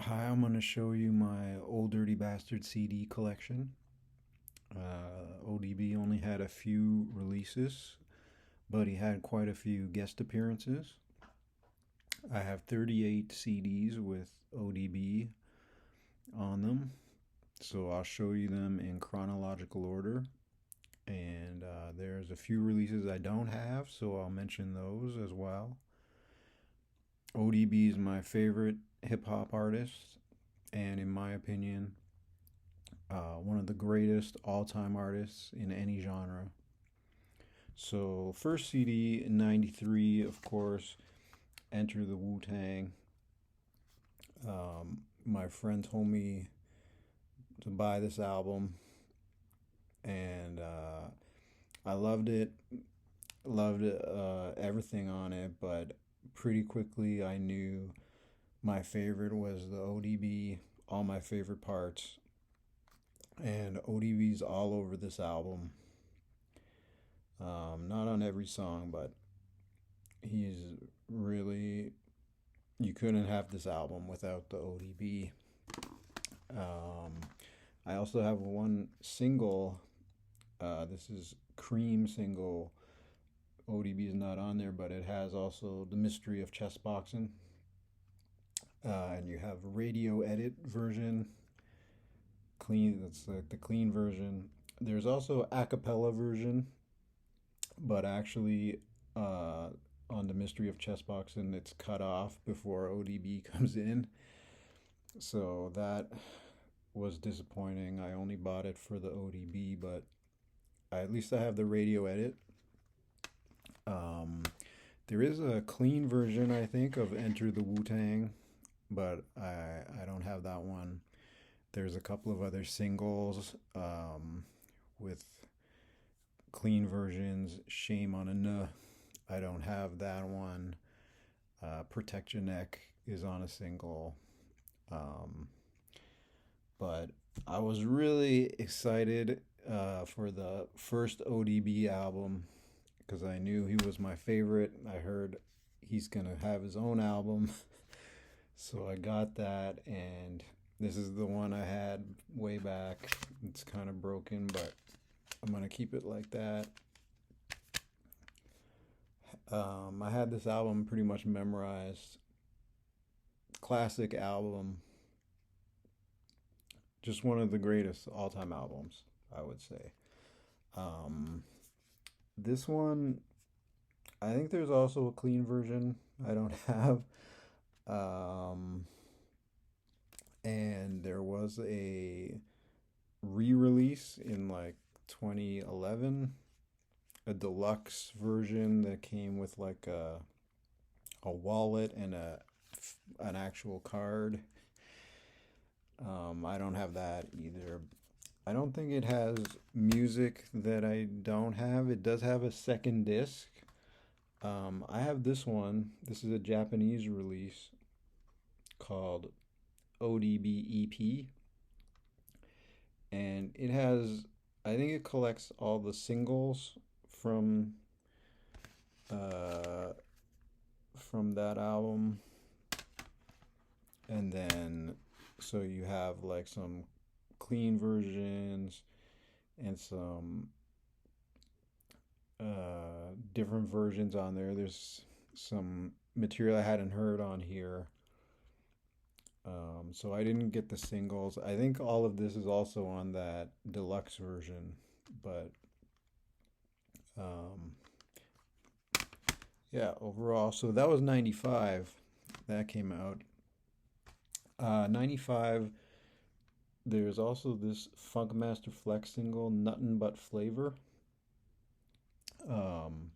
Hi, I'm going to show you my Old Dirty Bastard CD collection. ODB only had a few releases, but he had quite a few guest appearances. I have 38 CDs with ODB on them, so I'll show you them in chronological order. And there's a few releases I don't have, so I'll mention those as well. ODB is my favorite hip hop artist, and in my opinion, one of the greatest all time artists in any genre. So, first CD in '93, of course, Enter the Wu Tang. My friend told me to buy this album, and I loved it, everything on it, but pretty quickly I knew my favorite was the ODB, all my favorite parts, and ODB's all over this album. Not on every song, but he's really, you couldn't have this album without the ODB. Um, I also have one single. This is Cream single. ODB is not on there, but it has also The Mystery of Chess Boxing. And you have radio edit version, clean. That's like the clean version. There's also a cappella version, but actually, on The Mystery of Chess Boxing, it's cut off before ODB comes in. So that was disappointing. I only bought it for the ODB, but at least I have the radio edit. Um, there is a clean version, I think, of Enter the Wu Tang, but I don't have that one. There's a couple of other singles with clean versions. Shame on a Nuh. I don't have that one. Protect Your Neck is on a single. Um, but I was really excited for the first ODB album because I knew he was my favorite. I heard he's going to have his own album. So I got that, and this is the one I had way back. It's kind of broken, but I'm going to keep it like that. I had this album pretty much memorized. Classic album. Just one of the greatest all time albums, I would say. Um, this one, I think there's also a clean version I don't have. Um, and there was a re release in like 2011, a deluxe version that came with like a wallet and an actual card. I don't have that either. I don't think it has music that I don't have. It does have a second disc. I have this one. This is a Japanese release called ODB EP, and it has. I think it collects all the singles from uh, from that album, and then so you have like some clean versions and some different versions on there. There's some material I hadn't heard on here. So I didn't get the singles. I think all of this is also on that deluxe version, but um, yeah, overall. So that was 95. That came out. 95, there's also this Funkmaster Flex single, Nuttin' But Flavor, um,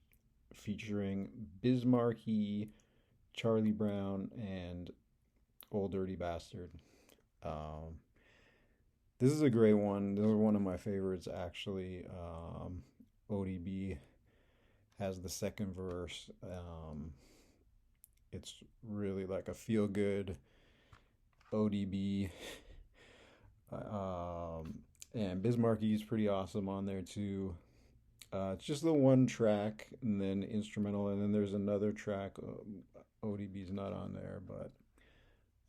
featuring Bismarcky, Charlie Brown, and Old Dirty Bastard. Um, this is a great one. This is one of my favorites, actually. ODB has the second verse. It's really like a feel good ODB. And Bismarcky is pretty awesome on there too. It's just the one track and then instrumental, and then there's another track. ODB's not on there, but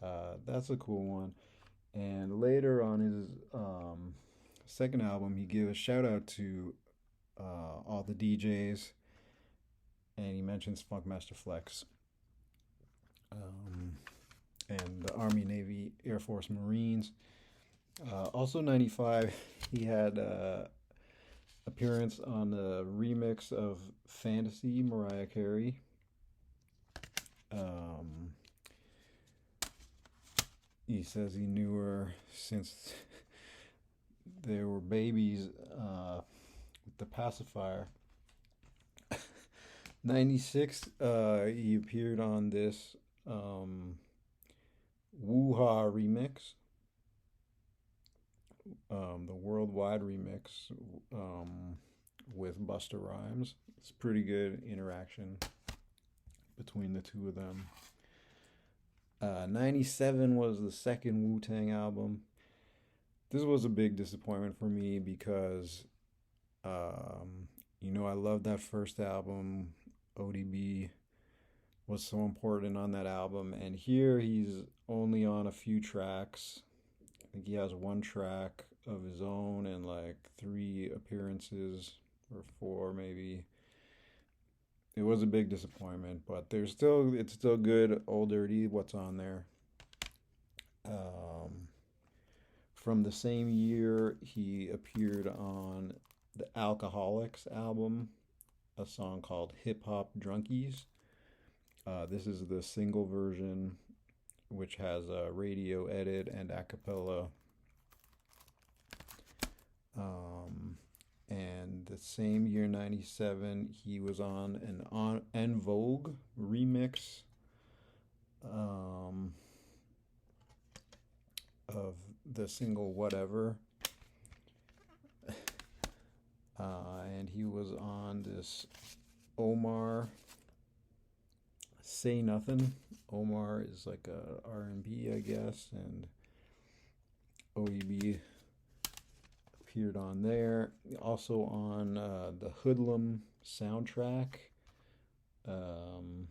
That's a cool one. And later on his second album, he gave a shout out to all the DJs, and he mentions Funkmaster Flex, um, and the Army, Navy, Air Force, Marines. Also, 95, he had appearance on the remix of Fantasy, Mariah Carey. Um, he says he knew her since they were babies with the pacifier. 96, he appeared on this Woo-Ha remix, the worldwide remix um, with Busta Rhymes. It's pretty good interaction between the two of them. 97 was the second Wu Tang album. This was a big disappointment for me because, I love that first album. ODB was so important on that album. And here he's only on a few tracks. I think he has one track of his own and like three appearances or four maybe. It was a big disappointment, but it's still good. Old Dirty, what's on there? Um, from the same year, he appeared on the Alcoholics album, a song called Hip Hop Drunkies. This is the single version, which has a radio edit and a cappella. Um, and the same year, 97, he was on an En Vogue remix um, of the single Whatever. And he was on this Omar Say Nothing. Omar is like a R&B, I guess, and ODB appeared on there. Also on the Hoodlum soundtrack, um,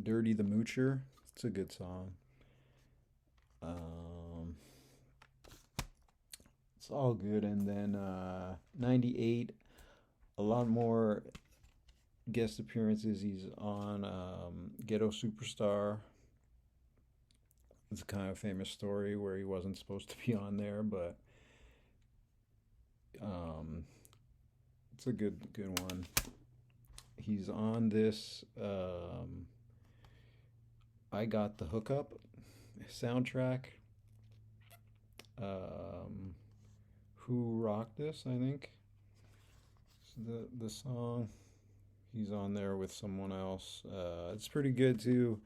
Dirty the Moocher. It's a good song. Um, it's all good. And then 98, a lot more guest appearances. He's on Ghetto Superstar. It's a kind of famous story where he wasn't supposed to be on there, but um, it's a good one. He's on this I Got the Hookup soundtrack. Um, Who Rocked This, I think. The song. He's on there with someone else. It's pretty good too.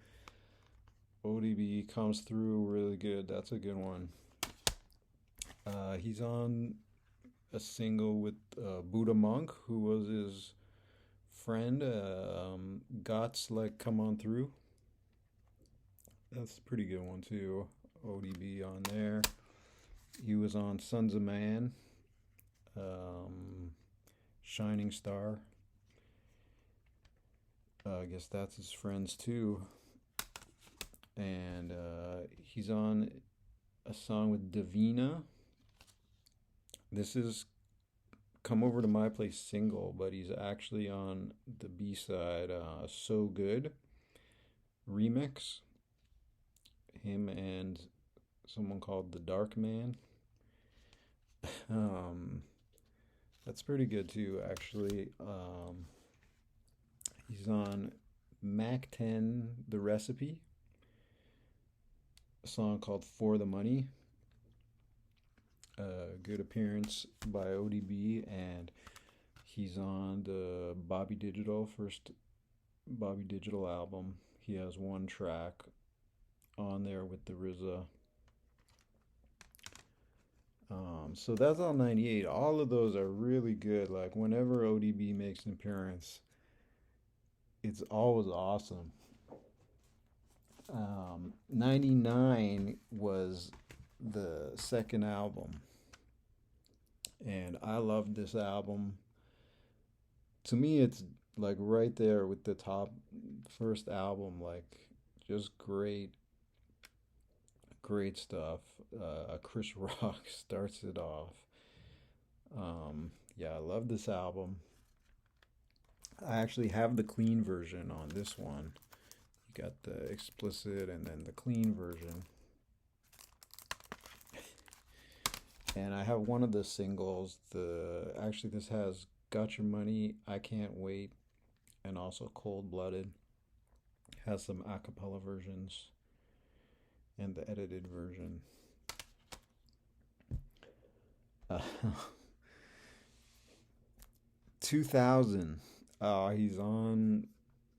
ODB comes through really good. That's a good one. He's on a single with Buddha Monk, who was his friend. Gots like Come On Through. That's a pretty good one too. ODB on there. He was on Sons of Man, Shining Star. I guess that's his friends too. And he's on a song with Davina. This is Come Over to My Place single, but he's actually on the B side, So Good remix. Him and someone called The Dark Man. um, that's pretty good too, actually. He's on Mac 10, The Recipe, a song called For the Money. Good appearance by ODB, and he's on the first Bobby Digital album. He has one track on there with the RZA. So that's all 98. All of those are really good. Like whenever ODB makes an appearance, it's always awesome. 99 was the second album, and I loved this album. To me, it's like right there with the top first album, like just great. great stuff. Chris Rock starts it off. Yeah, I love this album. I actually have the clean version on this one. You got the explicit and then the clean version. And I have one of the singles. The actually this has Got Your Money, I Can't Wait, and also Cold Blooded. Has some a cappella versions and the edited version. Uh, 2000. He's on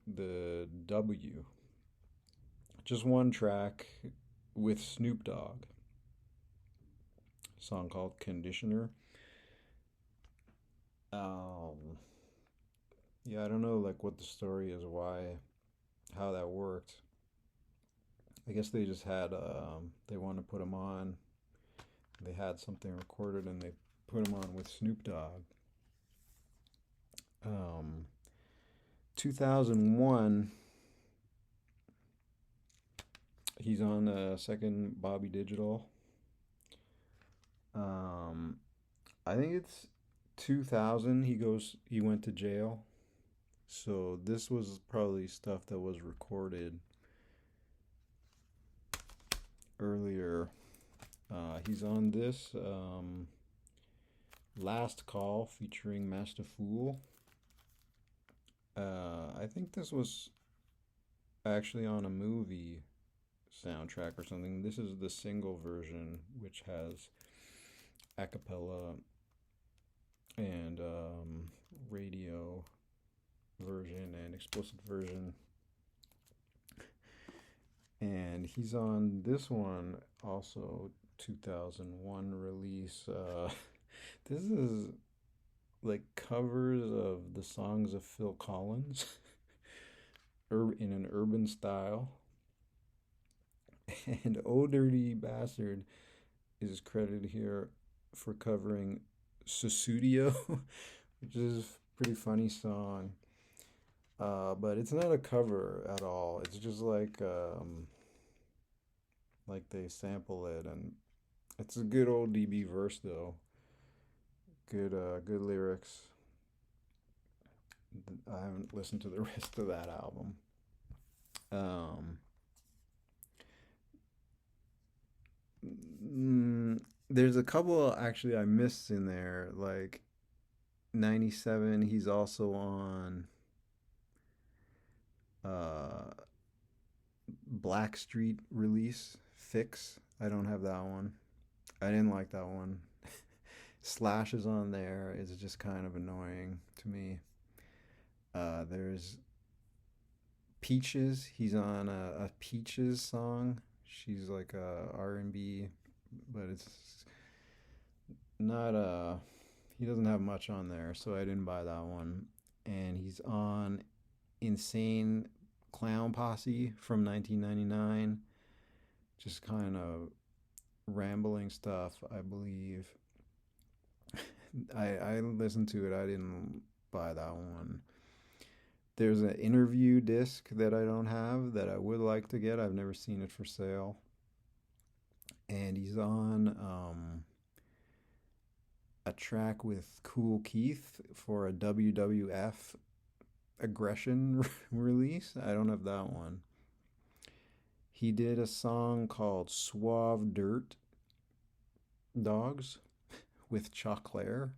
the W. Just one track with Snoop Dogg. A song called Conditioner. Um, yeah, I don't know like what the story is, how that worked. I guess they just had they wanted to put him on. They had something recorded and they put him on with Snoop Dogg. Um, 2001, he's on the second Bobby Digital. Um, I think it's 2000. He went to jail. So this was probably stuff that was recorded earlier. He's on this Last Call featuring Master Fool. I think this was actually on a movie soundtrack or something. This is the single version, which has a cappella and radio version and explicit version. And he's on this one also 2001 release. This is like covers of the songs of Phil Collins in an urban style. And Oh Dirty Bastard is credited here for covering Susudio, which is a pretty funny song. But it's not a cover at all. It's just like they sample it, and it's a good old DB verse though. Good lyrics. I haven't listened to the rest of that album. Um, there's a couple actually I missed in there, like 97. He's also on uh Blackstreet release Fix. I don't have that one. I didn't like that one. Slash is on there. It's just kind of annoying to me. There's Peaches. He's on a Peaches song. She's like a R&B, but it's not he doesn't have much on there, so I didn't buy that one. And he's on Insane Clown Posse from 1999. Just kind of rambling stuff, I believe. I listened to it. I didn't buy that one. There's an interview disc that I don't have that I would like to get. I've never seen it for sale. And he's on a track with Cool Keith for a WWF Aggression release. I don't have that one. He did a song called Suave Dirt Dogs with Choclair.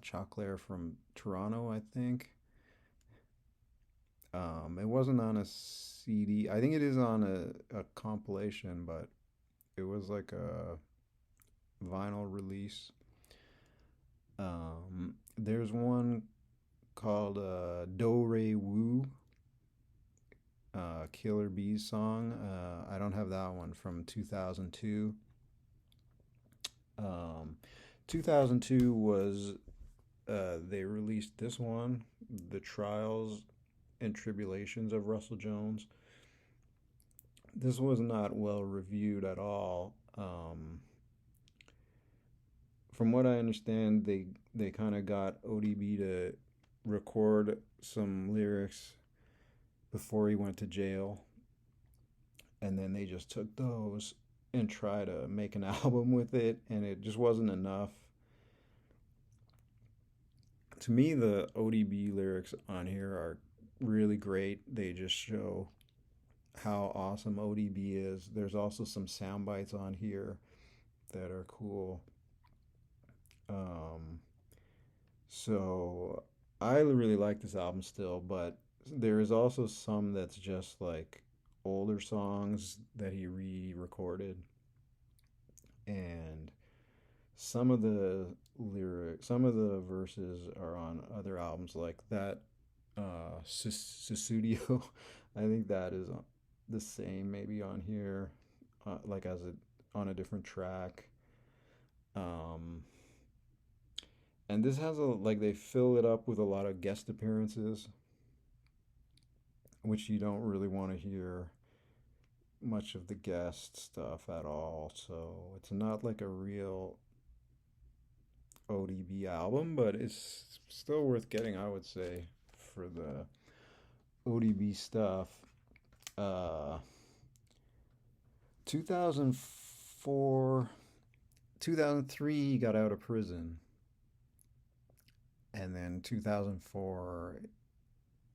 Choclair from Toronto, I think. It wasn't on a CD. I think it is on a compilation, but it was like a vinyl release. There's one called Do Re Woo, Killer Bees song. I don't have that one from 2002. 2002 was they released this one, The Trials and Tribulations of Russell Jones. This was not well reviewed at all. From what I understand, they kind of got ODB to record some lyrics before he went to jail, and then they just took those and tried to make an album with it, and it just wasn't enough. To me, the ODB lyrics on here are really great. They just show how awesome ODB is. There's also some sound bites on here that are cool. Um, so I really like this album still, but there is also some that's just like older songs that he re-recorded, and some of the verses are on other albums like that. Susudio, I think that is the same maybe on here, like as a on a different track. Um, and this has a like they fill it up with a lot of guest appearances, which you don't really want to hear much of the guest stuff at all. So it's not like a real ODB album, but it's still worth getting, I would say, for the ODB stuff. Uh, 2004, 2003, he got out of prison, and then 2004,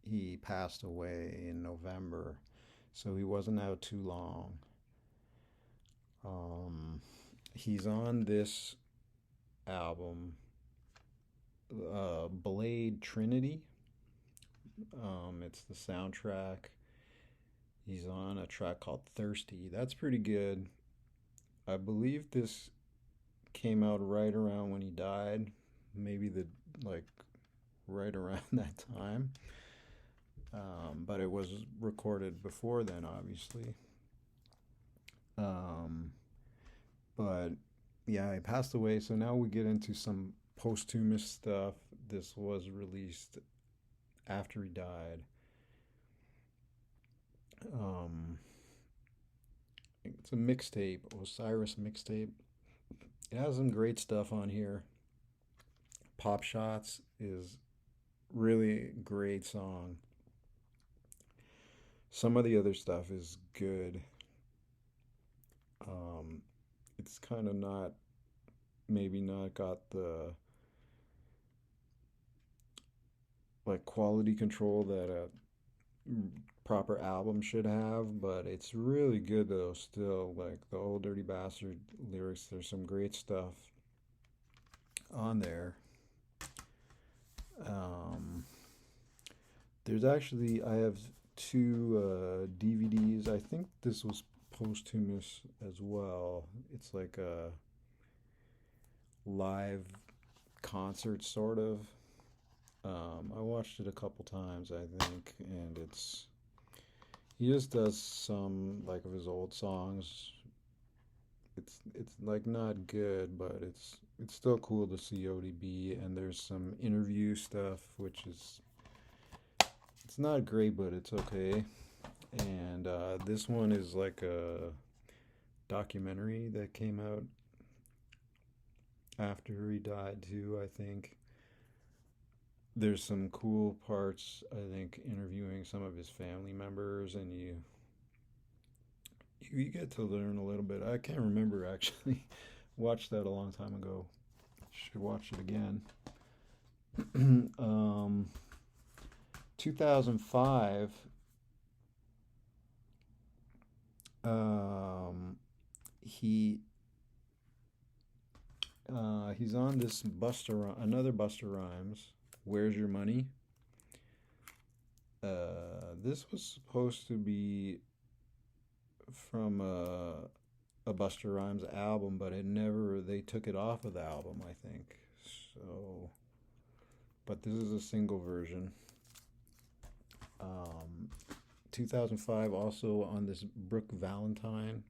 he passed away in November, so he wasn't out too long. Um, he's on this album, Blade Trinity. It's the soundtrack. He's on a track called Thirsty. That's pretty good. I believe this came out right around when he died. Maybe the like right around that time. But it was recorded before then, obviously. Um, but yeah, he passed away. So now we get into some posthumous stuff. This was released after he died. Um, it's a mixtape, Osiris mixtape. It has some great stuff on here. Pop Shots is really great song. Some of the other stuff is good. Um, it's kind of not maybe not got the like quality control that a proper album should have, but it's really good though. Still, like the old Dirty Bastard lyrics, there's some great stuff on there. Um, there's actually I have two DVDs. I think this was posthumous as well. It's like a live concert sort of. I watched it a couple times, I think, and it's he just does some like of his old songs. It's like not good, but it's still cool to see ODB. And there's some interview stuff, which is it's not great, but it's okay. And this one is like a documentary that came out after he died too. I think there's some cool parts. I think interviewing some of his family members, and you get to learn a little bit. I can't remember actually. Watched that a long time ago. Should watch it again. um, 2005. Um, he he's on this another Buster Rhymes. Where's Your Money? This was supposed to be from a Buster Rhymes album, but it never. They took it off of the album, I think. So, but this is a single version. Um, 2005 also on this Brooke Valentine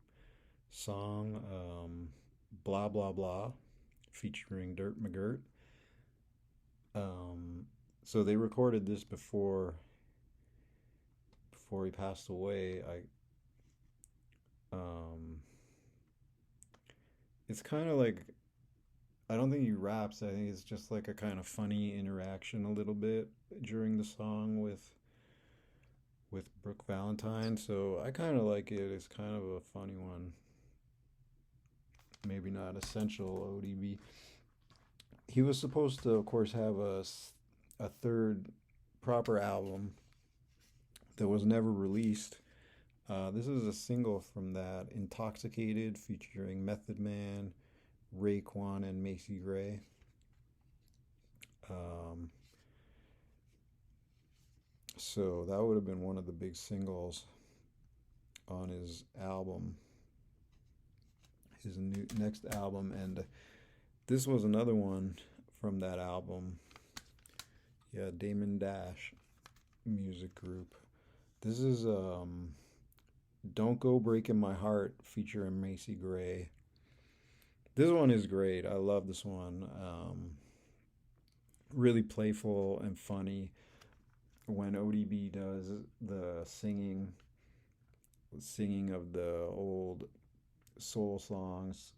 song, Blah Blah Blah, featuring Dirt McGirt. Um, so they recorded this before he passed away. Um, it's kind of like I don't think he raps. I think it's just like a kind of funny interaction a little bit during the song with Brooke Valentine. So I kind of like it. It's kind of a funny one. Maybe not essential ODB. He was supposed to, of course, have a third proper album that was never released. This is a single from that, Intoxicated, featuring Method Man, Raekwon, and Macy Gray. Um, so that would have been one of the big singles on his album, his new next album, and this was another one from that album. Yeah, Damon Dash music group. This is Don't Go Breaking My Heart featuring Macy Gray. This one is great. I love this one. Really playful and funny. When ODB does the singing of the old soul songs,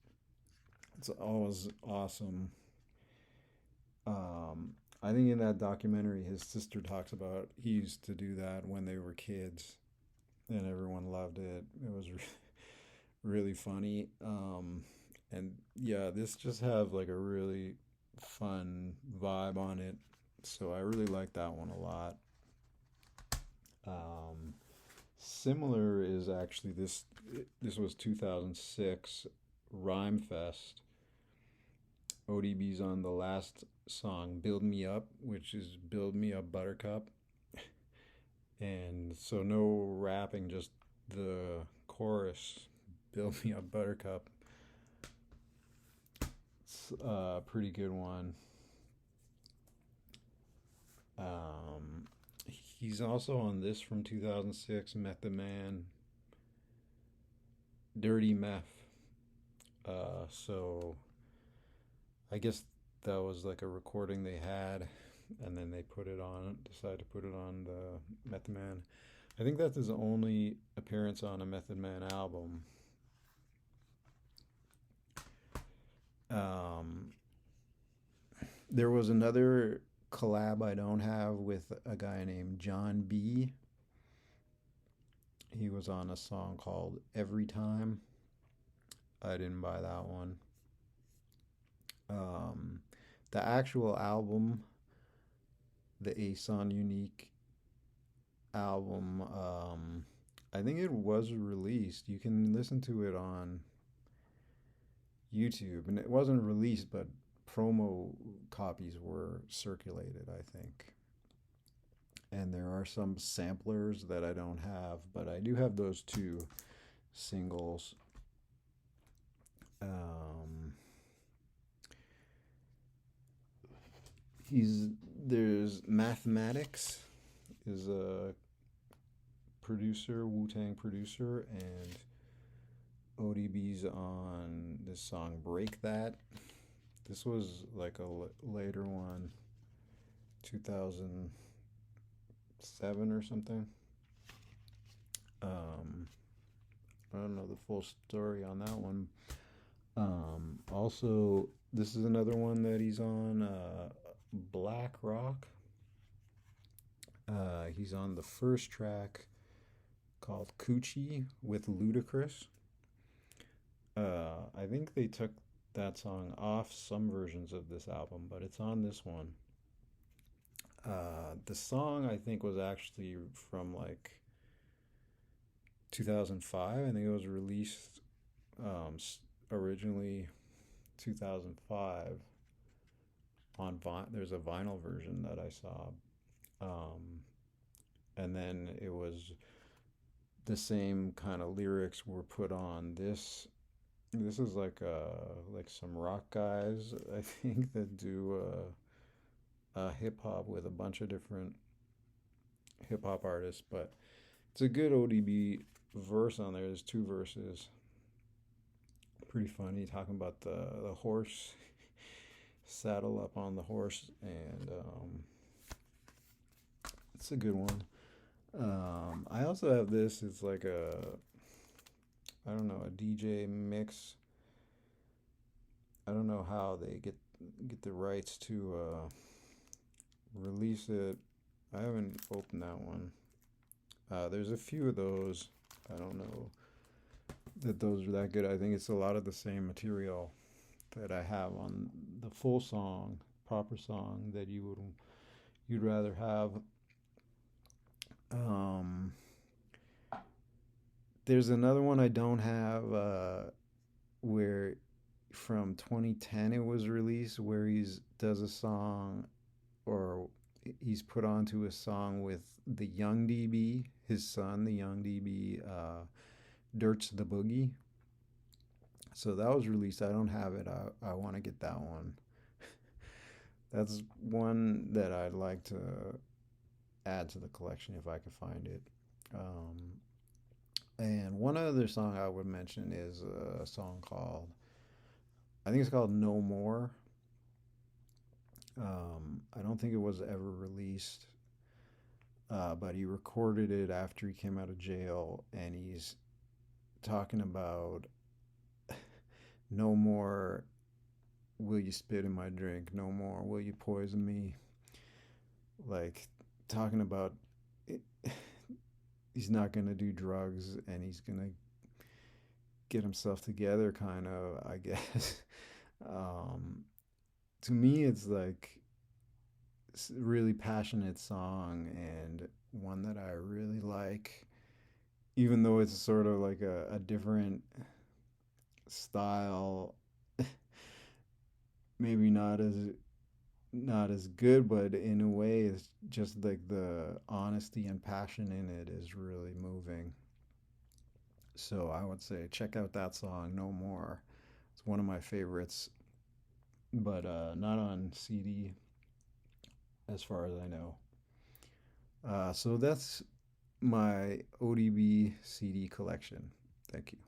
it's always awesome. Um, I think in that documentary, his sister talks about he used to do that when they were kids, and everyone loved it. It was really funny. And yeah, this just have like a really fun vibe on it. So I really like that one a lot. Um, Similar is actually this. This was 2006 Rhyme Fest. ODB's on the last song, "Build Me Up," which is "Build Me Up, Buttercup," and so no rapping, just the chorus, "Build Me Up, Buttercup." It's a pretty good one. Um, he's also on this from 2006, Method Man, Dirty Meth. So I guess that was like a recording they had, and then they decided to put it on the Method Man. I think that's his only appearance on a Method Man album. Um, there was another collab I don't have with a guy named John B. He was on a song called Every Time. I didn't buy that one. Um, the actual album, the Ason Unique album, I think it was released. You can listen to it on YouTube, and it wasn't released, but promo copies were circulated, I think. And there are some samplers that I don't have, but I do have those two singles. Um, he's there's Mathematics is a producer, Wu Tang producer, and ODB's on this song "Break That." This was like a later one, 2007 or something. Um, I don't know the full story on that one. Also, this is another one that he's on, Black Rock. He's on the first track called Coochie with Ludacris. I think they took that song off some versions of this album, but it's on this one. The song I think was actually from like 2005. I think it was released originally 2005 on there's a vinyl version that I saw. Um, and then it was the same kind of lyrics were put on this is like some rock guys I think that do hip hop with a bunch of different hip hop artists, but it's a good ODB verse on there. There's two verses. Pretty funny talking about the horse, saddle up on the horse, and it's a good one. I also have this. It's like I don't know, a DJ mix. I don't know how they get the rights to release it. I haven't opened that one. There's a few of those. I don't know that those are that good. I think it's a lot of the same material that I have on the full song, proper song that you'd rather have. Um, there's another one I don't have where from 2010 it was released where he's does a song or he's put onto a song with the young DB, his son, the young DB, Dirt's the Boogie. So that was released. I don't have it. I want to get that one. That's one that I'd like to add to the collection if I could find it. And one other song I would mention is a song called, I think it's called No More. I don't think it was ever released, but he recorded it after he came out of jail, and he's talking about no more will you spit in my drink, no more will you poison me. Like, talking about it, he's not going to do drugs and he's going to get himself together, kind of, I guess. um, to me, it's like a really passionate song and one that I really like, even though it's sort of like a different style, maybe not as good, but in a way, it's just like the honesty and passion in it is really moving. So I would say check out that song, No More. It's one of my favorites, but not on CD as far as I know. So that's my ODB CD collection. Thank you.